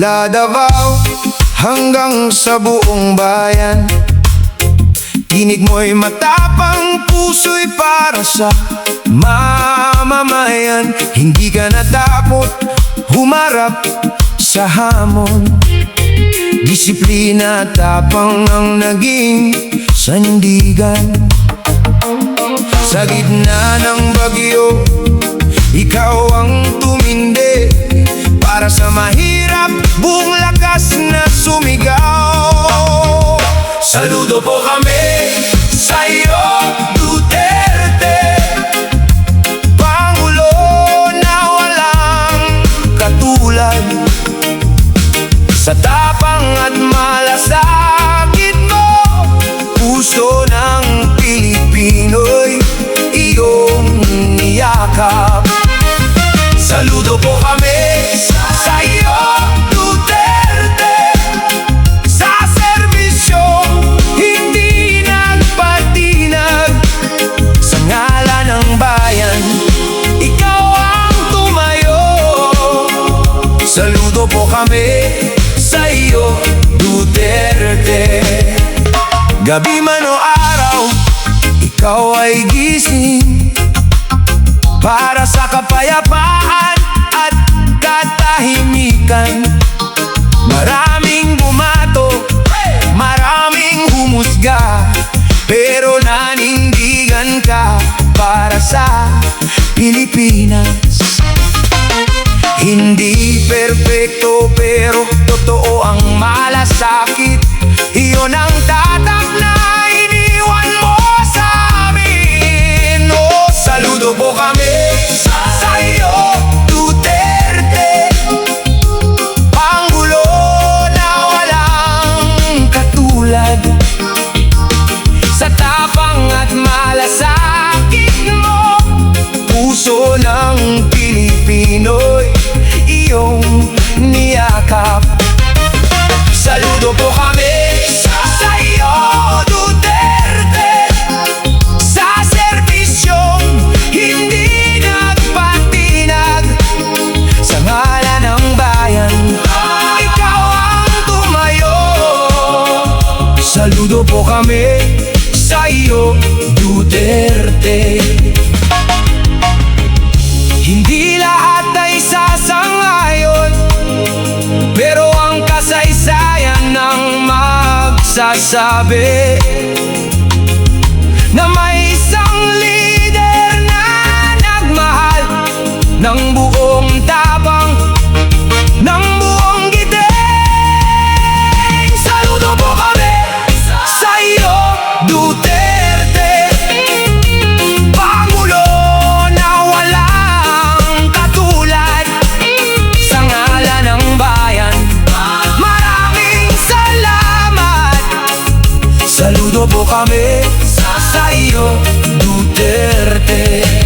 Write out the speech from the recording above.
Mula Davao hanggang sa buong bayan, tinig mo'y matapang, puso'y para sa mamamayan. Hindi ka natakot humarap sa hamon, disiplina at tapang ang naging sandigan. Sa gitna ng bagyo, ikaw ang tumindi para sa mahirap, buong lakas na sumigaw. Saludo po kami sa iyo, Duterte, Pangulo na walang katulad. Sa tapang at malasakit mo, puso ng Pilipino'y iyong niyakap. Saludo po kami sa iyo, Duterte, sa serbisyong hindi nagpatinag. Sa ngalan ng bayan, ikaw ang tumayo. Saludo po kami sa iyo, Duterte. Gabi man o araw, ikaw ay gising para sa kapayapaan at katahimikan. Maraming bumato, maraming humusga, pero nanindigan ka para sa Pilipinas. Hindi perpekto pero totoo ang malasakit. Iyon ang tatak na iniwan mo sa amin. Oh, saludo po kami sa iyo, Duterte, Pangulo na walang katulad. Sa tapang at malasakit mo, puso ng Pilipino'y iyong niyakap. Saludo po kami sa iyo, Duterte, sa serbisyong hindi nagpatinag. Sa ngalan ng bayan, ikaw ang tumayo. Saludo po kami sa iyo, Duterte. Hindi lahat ay sasang-ayon, pero ang kasaysayan ng magsasabi na may isang lider na nagmahal ng buong tapang, ng buong giting. Saludo po kami sa iyo, Duterte, Pangulo na walang katulad. Sa ngalan ng bayan, maraming salamat. Saludo po kami sa iyo, Duterte.